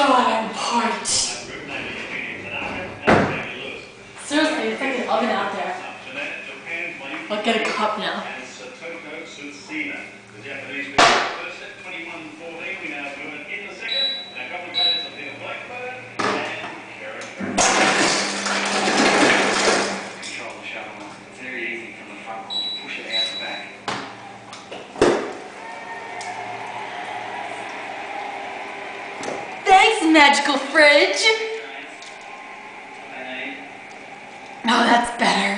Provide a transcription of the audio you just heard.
apart. Seriously, it's like an oven out there. I'll get a cup now. Thanks, magical fridge! Oh, that's better.